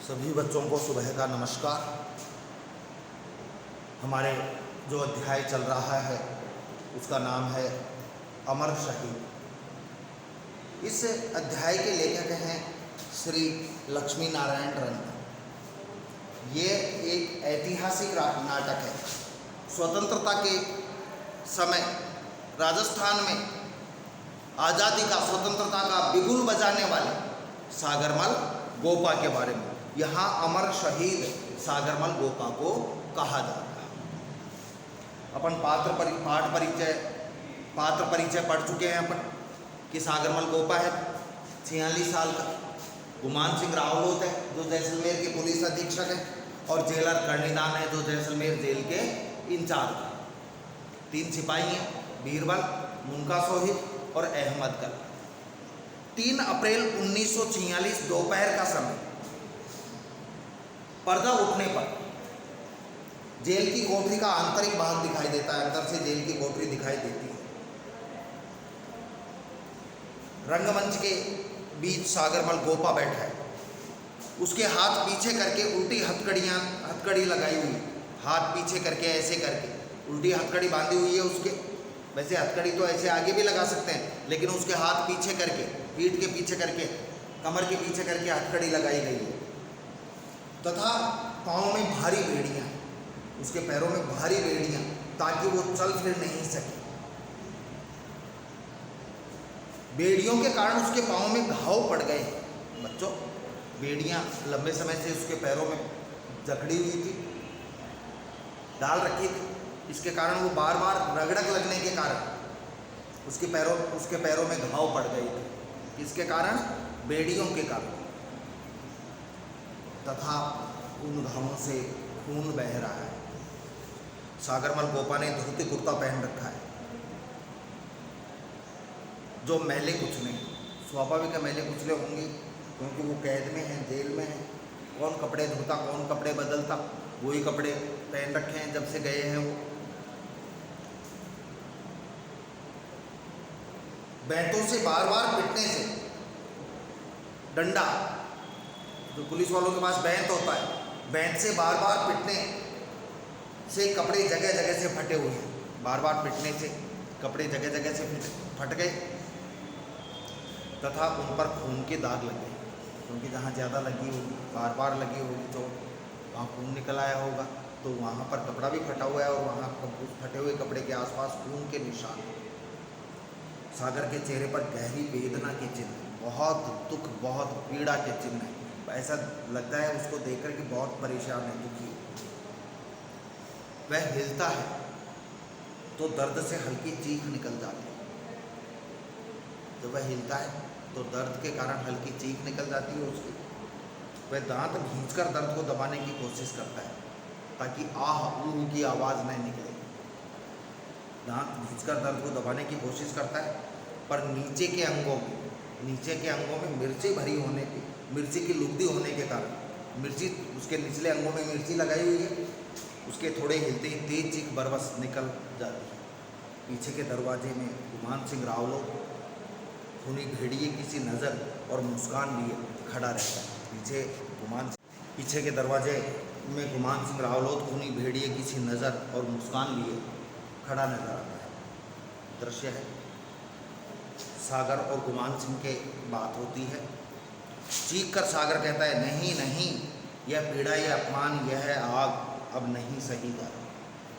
सभी बच्चों को सुबह का नमस्कार। हमारे जो अध्याय चल रहा है उसका नाम है अमर शहीद। इस अध्याय के लेखक हैं श्री लक्ष्मी नारायण रंग। ये एक ऐतिहासिक नाटक है। स्वतंत्रता के समय राजस्थान में आज़ादी का, स्वतंत्रता का बिगुल बजाने वाले सागरमल गोपा के बारे में यहाँ अमर शहीद सागरमल गोपा को कहा जाता है। अपन पात्र परिचय पढ़ चुके हैं अपन कि सागरमल गोपा है 46 साल का। गुमान सिंह रावलोत है जो जैसलमेर के पुलिस अधीक्षक है, और जेलर कर्णिदान है जो जैसलमेर जेल के इंचार्ज है। 3 सिपाही हैं, बीरबल, मुनका सोहिब और अहमद कल। 3 अप्रैल 1946 दोपहर का समय पर्दा उठने पर जेल की कोठरी का आंतरिक भाग दिखाई देता है। अंदर से जेल की कोठरी दिखाई देती है। रंगमंच के बीच सागरमल गोपा बैठा है। उसके हाथ पीछे करके उल्टी हथकड़ी लगाई हुई, हाथ पीछे करके ऐसे करके उल्टी हथकड़ी बांधी हुई है उसके। वैसे हथकड़ी तो ऐसे आगे भी लगा सकते हैं, लेकिन उसके हाथ पीछे करके, पीठ के पीछे करके, कमर के पीछे करके हथकड़ी लगाई गई है। तथा पाँव में भारी बेड़ियाँ, उसके पैरों में भारी बेड़ियाँ, ताकि वो चल फिर नहीं सके। बेड़ियों के कारण उसके पाँव में घाव पड़ गए। बच्चों, बेड़ियाँ लंबे समय से उसके पैरों में जकड़ी हुई थी, डाल रखी थी। इसके कारण वो बार बार रगड़क लगने के कारण उसके पैरों में घाव पड़ गए थे। इसके कारण बेड़ियों के कारण, तथा उन घावों से खून बह रहा है। सागरमल गोपा ने धोती कुर्ता पहन रखा है जो मैले कुचले, स्वाभाविक है मैले कुचले होंगे क्योंकि वो कैद में है, जेल में है। कौन कपड़े धोता, कौन कपड़े बदलता, वही कपड़े पहन रखे हैं जब से गए हैं वो। बैंतों से बार बार पिटने से, डंडा जो पुलिस वालों के पास बैंत होता है, बैंत से बार बार पिटने से कपड़े जगह जगह से फटे हुए हैं। बार बार पिटने से कपड़े जगह जगह से फट गए, तथा उन पर खून के दाग लग गए। क्योंकि जहाँ ज़्यादा लगी होगी, बार बार लगी होगी, तो वहाँ खून निकल आया होगा, तो वहाँ पर कपड़ा भी फटा हुआ है और वहाँ उस फटे हुए कपड़े के आसपास खून के निशान। सागर के चेहरे पर गहरी वेदना के चिन्ह, बहुत दुख, बहुत पीड़ा के चिन्ह है। ऐसा लगता है उसको देखकर कि बहुत परेशान है, दुखी है। वह हिलता है तो दर्द से हल्की चीख निकल जाती है। जब वह हिलता है तो दर्द के कारण हल्की चीख निकल जाती है उसकी। वह दांत भींचकर दर्द को दबाने की कोशिश करता है ताकि आह ऊह की आवाज़ न निकले। दांत भींचकर दर्द को दबाने की कोशिश करता है, पर नीचे के अंगों में मिर्ची भरी होने की, मिर्ची की लुगदी होने के कारण, मिर्ची उसके निचले अंगों में मिर्ची लगाई हुई है, उसके थोड़े हिलते ही तेज चीख बरबस निकल जाती है। पीछे के दरवाजे में गुमान सिंह रावलोत खूनी भेड़िए की सी नज़र और मुस्कान लिए खड़ा रहता है। पीछे के दरवाजे में गुमान सिंह रावलोत खूनी भेड़िए की सी नज़र और मुस्कान लिए खड़ा नजर आता है। दृश्य है, सागर और गुमान सिंह के बात होती है। चीख कर सागर कहता है, नहीं नहीं, यह पीड़ा, यह अपमान, यह आग अब नहीं सहीगा।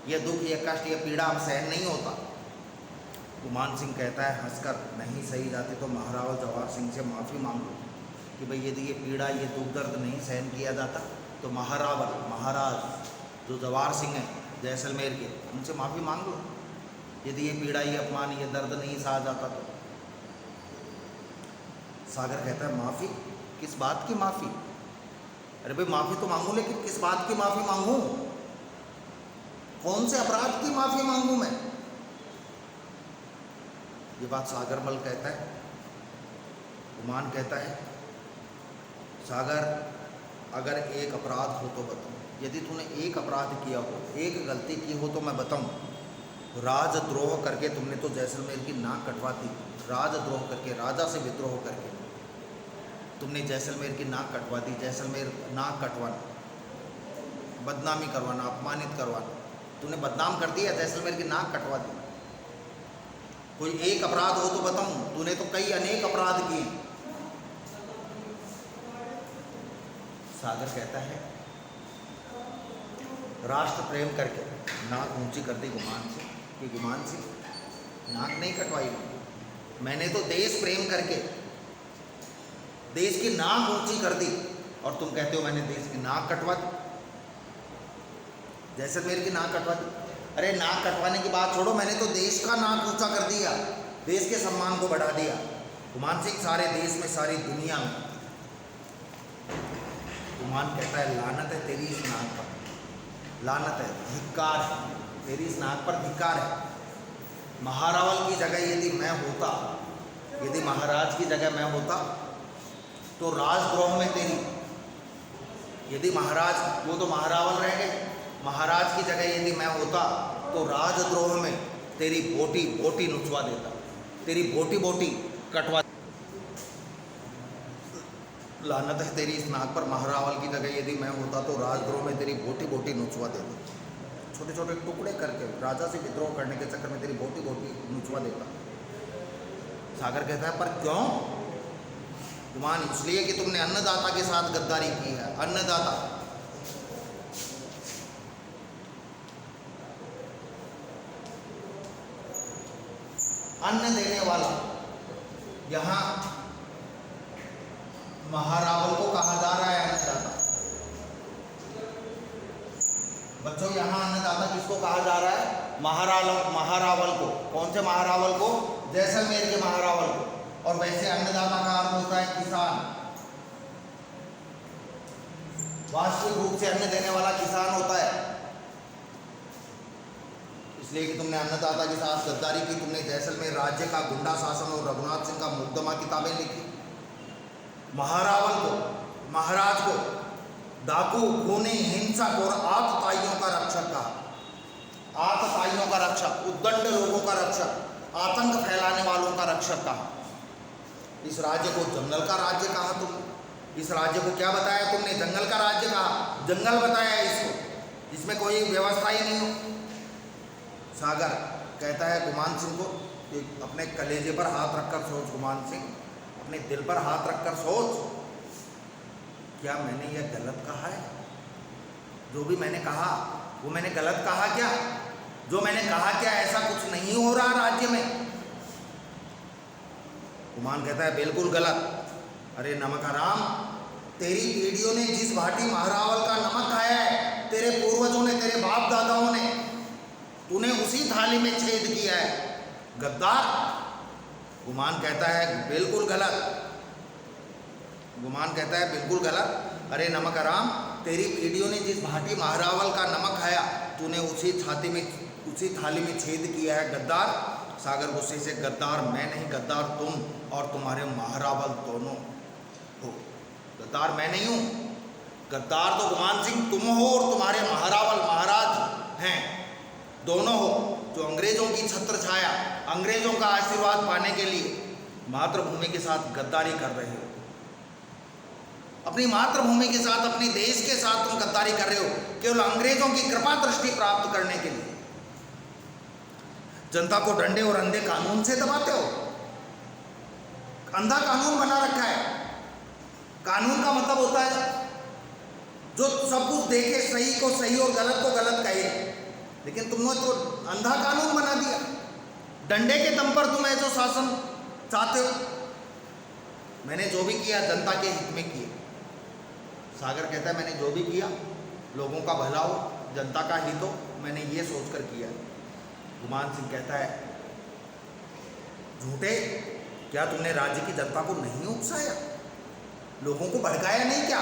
यह दुख, यह कष्ट, यह पीड़ा अब सहन नहीं होता। गुमान सिंह कहता है हंसकर, नहीं सही जाती तो महाराव जवाहर सिंह से माफ़ी मांग लो कि भाई यदि ये पीड़ा, ये दुख दर्द नहीं सहन किया जाता तो महाराज जो जवाहर सिंह हैं जैसलमेर के, उनसे माफ़ी मांग लो। यदि ये पीड़ा, ये अपमान, ये दर्द नहीं सहा जाता तो। सागर कहता है माफ़ी? किस बात की माफ़ी? अरे भाई माफ़ी तो मांगू, लेकिन किस बात की माफ़ी मांगूं? कौन से अपराध की माफ़ी मांगूं मैं? ये बात सागरमल कहता है। गुमान कहता है, सागर अगर एक अपराध हो तो बताओ। यदि तूने एक अपराध किया हो, एक गलती की हो तो मैं बताऊं। राजद्रोह करके तुमने तो जैसलमेर की नाक कटवा दी, राजद्रोह करके, राजा से विद्रोह करके तुमने जैसलमेर की नाक कटवा दी। जैसलमेर नाक कटवाना, बदनामी करवाना, अपमानित करवाना, तूने बदनाम कर दिया, जैसलमेर की नाक कटवा दी। कोई एक अपराध हो तो बताऊं, तूने तो कई अनेक अपराध किए। सागर कहता है राष्ट्र प्रेम करके नाक ऊंची कर दी गुमान से, कि गुमान से नाक नहीं कटवाई, मैंने तो देश प्रेम करके देश की नाक ऊंची कर दी, और तुम कहते हो मैंने देश की नाक कटवा दी, जैसलमेर की नाक कटवा दी। अरे नाक कटवाने की बात छोड़ो, मैंने तो देश का नाक ऊंचा कर दिया, देश के सम्मान को बढ़ा दिया। गुमान सिंह सारे देश में, सारी दुनिया में, गुमान कहता है लानत है तेरी इस नाक पर, लानत है, धिक्कार है, तेरी इस नाक पर धिक्कार है। महारावल की जगह यदि मैं होता, यदि महाराज की जगह मैं होता तो राजद्रोह में तेरी, यदि महाराज, वो तो महारावल रह गए, महाराज की जगह यदि मैं होता तो राजद्रोह में तेरी बोटी बोटी नुचवा देता, तेरी बोटी बोटी कटवा। लानत है तेरी इस नाक पर, महारावल की जगह यदि मैं होता तो राजद्रोह में तेरी बोटी बोटी नुचवा देता, छोटे छोटे टुकड़े करके राजा से विद्रोह करने के चक्कर में तेरी बोटी बोटी नुचवा देता। सागर कहता है पर क्यों? गुमान इसलिए कि तुमने अन्नदाता के साथ गद्दारी की है। अन्नदाता, अन्न देने वाला, यहां महारावल को कहा जा रहा है अन्नदाता। बच्चों यहां अन्नदाता किसको कहा जा रहा है? महारावल को। कौन से महारावल को? जैसलमेर के महारावल को। और वैसे अन्नदाता का अर्थ होता है किसान, वास्तविक रूप से अन्न देने वाला किसान होता है। इसलिए कि तुमने अन्नदाता के साथ गद्दारी की, तुमने जैसलमेर राज्य का गुंडा शासन और रघुनाथ सिंह का मुकदमा किताबें लिखी। महारावल को, महाराज को डाकू, खूनी, हिंसक और आतताइयों का रक्षक कहा। आतताइयों का रक्षक, उद्दंड लोगों का रक्षक, आतंक फैलाने वालों का रक्षक कहा। इस राज्य को जंगल का राज्य कहा तुमने। इस राज्य को क्या बताया तुमने? जंगल का राज्य कहा, जंगल बताया इसको, इसमें कोई व्यवस्था ही नहीं हो। सागर कहता है गुमान सिंह को कि अपने कलेजे पर हाथ रखकर सोच, गुमान सिंह अपने दिल पर हाथ रखकर सोच, क्या मैंने यह गलत कहा है? जो भी मैंने कहा वो मैंने गलत कहा क्या? जो मैंने कहा क्या ऐसा कुछ नहीं हो रहा राज्य में? गुमान कहता है बिल्कुल गलत। अरे नमकाराम, तेरी पीढ़ियों ने जिस भाटी महारावल का नमक खाया है, तेरे पूर्वजों ने, तेरे बाप दादाओं ने, तूने उसी थाली में छेद किया है। गद्दार। गुमान कहता है बिल्कुल गलत। गुमान कहता है बिल्कुल गलत। अरे नमकाराम, तेरी पीढ़ियों ने जिस भाटी महारावल का नमक खाया, तूने उसी थाली में छेद किया है। गद्दार। सागर गुस्से से, गद्दार मैं नहीं, गद्दार तुम और तुम्हारे महारावल दोनों हो। गद्दार मैं नहीं हूँ, गद्दार तो गुमान सिंह तुम हो और तुम्हारे महारावल, महाराज हैं, दोनों हो, जो अंग्रेजों की छत्र छाया, अंग्रेजों का आशीर्वाद पाने के लिए मातृभूमि के साथ गद्दारी कर रहे हो। अपनी मातृभूमि के साथ, अपने देश के साथ तुम गद्दारी कर रहे हो, केवल अंग्रेजों की कृपा दृष्टि प्राप्त करने के लिए। जनता को डंडे और अंधे कानून से दबाते हो। अंधा कानून बना रखा है। कानून का मतलब होता है जो सब कुछ देखे, सही को सही और गलत को गलत कहे, लेकिन तुमने तो अंधा कानून बना दिया। डंडे के दम पर तुम ऐसा शासन चाहते हो। मैंने जो भी किया जनता के हित में किया। सागर कहता है मैंने जो भी किया लोगों का भला हो, जनता का हित हो, मैंने ये सोचकर किया। गुमान सिंह कहता है झूठे, क्या तुमने राज्य की जनता को नहीं उकसाया? लोगों को भड़काया नहीं क्या?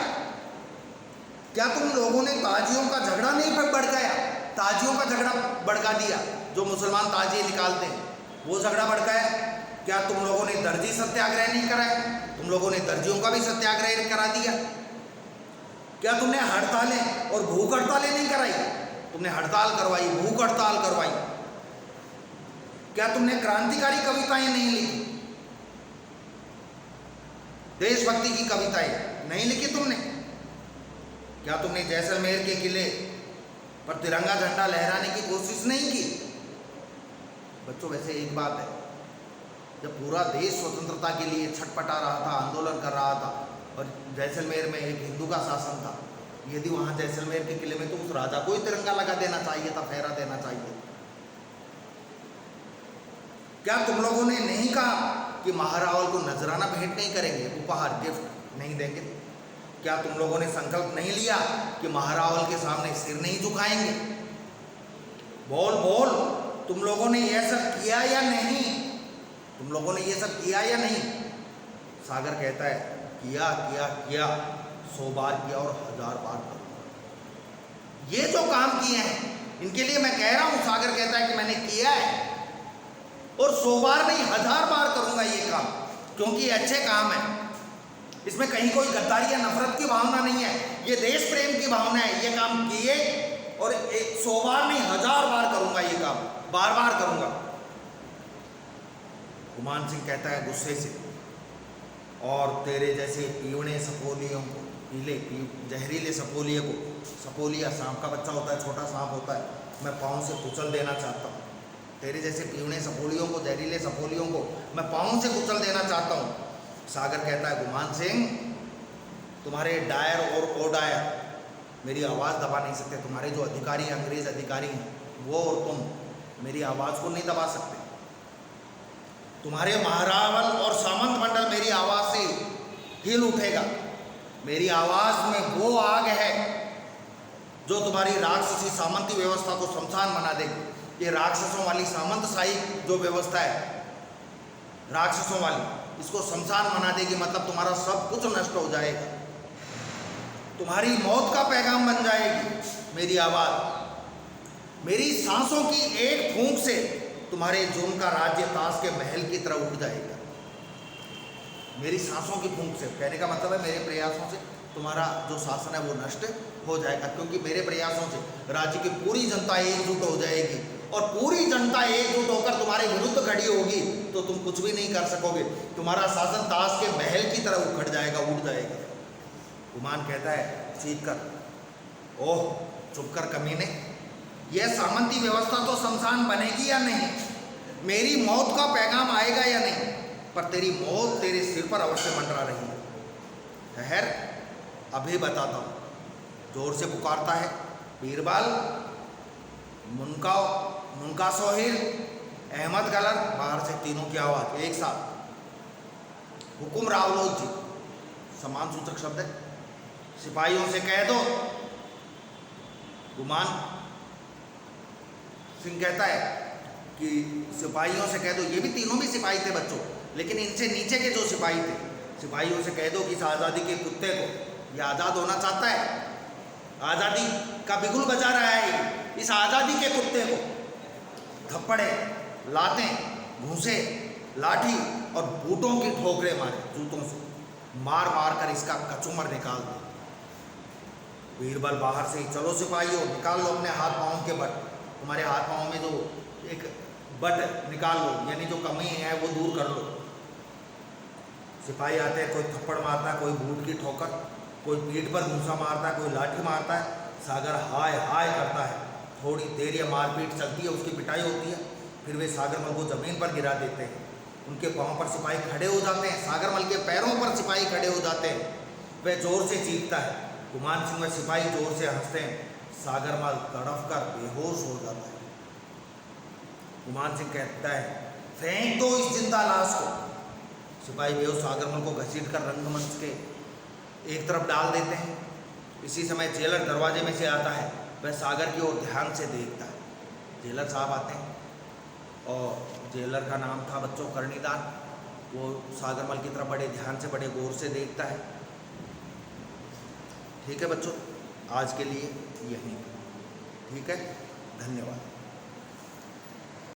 क्या तुम लोगों ने ताजियों का झगड़ा नहीं भड़काया? ताजियों का झगड़ा भड़का दिया, जो मुसलमान ताजिए निकालते हैं वो झगड़ा भड़काया। क्या तुम लोगों ने दर्जी सत्याग्रह नहीं कराया? तुम लोगों ने दर्जियों का भी सत्याग्रह करा दिया। क्या तुमने हड़तालें और भूख हड़तालें नहीं कराई? तुमने हड़ताल करवाई, भूख हड़ताल करवाई। क्या तुमने क्रांतिकारी कविताएं नहीं लिखी? देशभक्ति की कविताएं नहीं लिखी तुमने? क्या तुमने जैसलमेर के किले पर तिरंगा झंडा लहराने की कोशिश नहीं की? बच्चों, वैसे एक बात है, जब पूरा देश स्वतंत्रता के लिए छटपटा रहा था, आंदोलन कर रहा था, और जैसलमेर में एक हिंदू का शासन था, यदि वहां जैसलमेर के किले में तो उस राजा को ही तिरंगा लगा देना चाहिए था, फहरा देना चाहिए। क्या तुम लोगों ने नहीं कहा कि महारावल को नजराना भेंट नहीं करेंगे, उपहार गिफ्ट नहीं देंगे? क्या तुम लोगों ने संकल्प नहीं लिया कि महारावल के सामने सिर नहीं झुकाएंगे? बोल बोल, तुम लोगों ने यह सब किया या नहीं? तुम लोगों ने ये सब किया या नहीं? सागर कहता है किया किया किया, 100 बार किया और 1000 बार करूंगा। ये जो काम किए हैं इनके लिए मैं कह रहा हूं, सागर कहता है कि मैंने किया है और 100 बार नहीं 1000 बार करूंगा ये काम, क्योंकि ये अच्छे काम है। इसमें कहीं कोई गद्दारी या नफरत की भावना नहीं है, ये देश प्रेम की भावना है। ये काम किए और 100 बार नहीं 1000 बार करूंगा ये काम, बार बार करूंगा। गुमान सिंह कहता है गुस्से से, और तेरे जैसे पीवने सपोलियों को, पीले जहरीले सपोलिये को, सपोलिया सांप का बच्चा होता है, छोटा सांप होता है, मैं पाँव से कुचल देना चाहता हूँ। तेरे जैसे पीवने सपोलियों को, जहरीले सपोलियों को मैं पाँव से कुचल देना चाहता हूँ। सागर कहता है गुमान सिंह, तुम्हारे डायर और ओ डायर मेरी आवाज़ दबा नहीं सकते। तुम्हारे जो अधिकारी अंग्रेज अधिकारी हैं वो और तुम मेरी आवाज़ को नहीं दबा सकते। तुम्हारे महारावल और सामंत मंडल मेरी आवाज़ से हिल उठेगा। मेरी आवाज़ में वो आग है जो तुम्हारी राक्षसी सामंती व्यवस्था को शमशान बना देगी। ये राक्षसों वाली सामंतशाही जो व्यवस्था है, राक्षसों वाली, इसको शमशान बना देगी। मतलब तुम्हारा सब कुछ नष्ट हो जाएगा, तुम्हारी मौत का पैगाम बन जाएगी मेरी आवाज़। मेरी सांसों की एक फूंक से तुम्हारे जुर्म का राज्य ताश के महल की तरह उठ जाएगा। मेरी सांसों की फूंक से, कहने का मतलब है मेरे प्रयासों से तुम्हारा जो शासन है वो नष्ट हो जाएगा, क्योंकि मेरे प्रयासों से राज्य की पूरी जनता एकजुट हो जाएगी, और पूरी जनता एकजुट होकर तुम्हारे विरुद्ध खड़ी होगी तो तुम कुछ भी नहीं कर सकोगे। तुम्हारा शासन ताश के महल की तरह उखड़ जाएगा, उड़ जाएगा। गुमान कहता है चीख कर, ओह चुप कर कमीने, यह सामंती व्यवस्था तो शमशान बनेगी या नहीं? मेरी मौत का पैगाम आएगा या नहीं? पर तेरी मौत तेरे सिर पर अवश्य मंडरा रही है। ठहर, अभी बताता हूँ। जोर से पुकारता है बीरबल, मुनका सोहिल, अहमद गलर। बाहर से तीनों की आवाज़ एक साथ। हुकुम रावलोद जी, समान सूचक शब्द है। सिपाहियों से कह दो। गुमान सिंह कहता है कि सिपाहियों से कह दो। ये भी तीनों भी सिपाही थे बच्चों, लेकिन इनसे नीचे के जो सिपाही थे, सिपाहियों से कह दो कि इस आज़ादी के कुत्ते को, ये आज़ाद होना चाहता है, आज़ादी का बिगुल बजा रहा है, इस आज़ादी के कुत्ते को थप्पड़े, लातें, घूंसे, लाठी और बूटों की ठोकरें मारे, जूतों से मार मार कर इसका कचूमर निकाल दो। बीरबल बाहर से ही, चलो सिपाहियों निकाल लो अपने हाथ पाँव के बट। तुम्हारे हाथ पाँव में जो एक बट निकाल लो, यानी जो कमी है वो दूर कर लो। सिपाही आते हैं, कोई थप्पड़ मारता है, कोई बूट की ठोकर, कोई पीठ पर घूंसा मारता है, कोई लाठी मारता है। सागर हाय हाय करता है। थोड़ी देर ये मारपीट चलती है, उसकी पिटाई होती है, फिर वे सागरमल को ज़मीन पर गिरा देते हैं। उनके पाँव पर सिपाही खड़े हो जाते हैं, सागरमल के पैरों पर सिपाही खड़े हो जाते हैं। वह जोर से चीखता है। गुमान सिंह व सिपाही जोर से हंसते हैं। सागरमल तड़फ कर बेहोश हो जाता है। गुमान सिंह कहता है फेंक दो इस जिंदा लाश को। सिपाही बेहोश सागरमल को घसीट कर रंगमंच के एक तरफ डाल देते हैं। इसी समय जेलर दरवाजे में से आता है। वह सागर की ओर ध्यान से देखता है। जेलर साहब आते हैं, और जेलर का नाम था बच्चों कर्णीदान। वो सागरमल की तरफ बड़े ध्यान से, बड़े गौर से देखता है। ठीक है बच्चों, आज के लिए यहीं। ठीक है, धन्यवाद।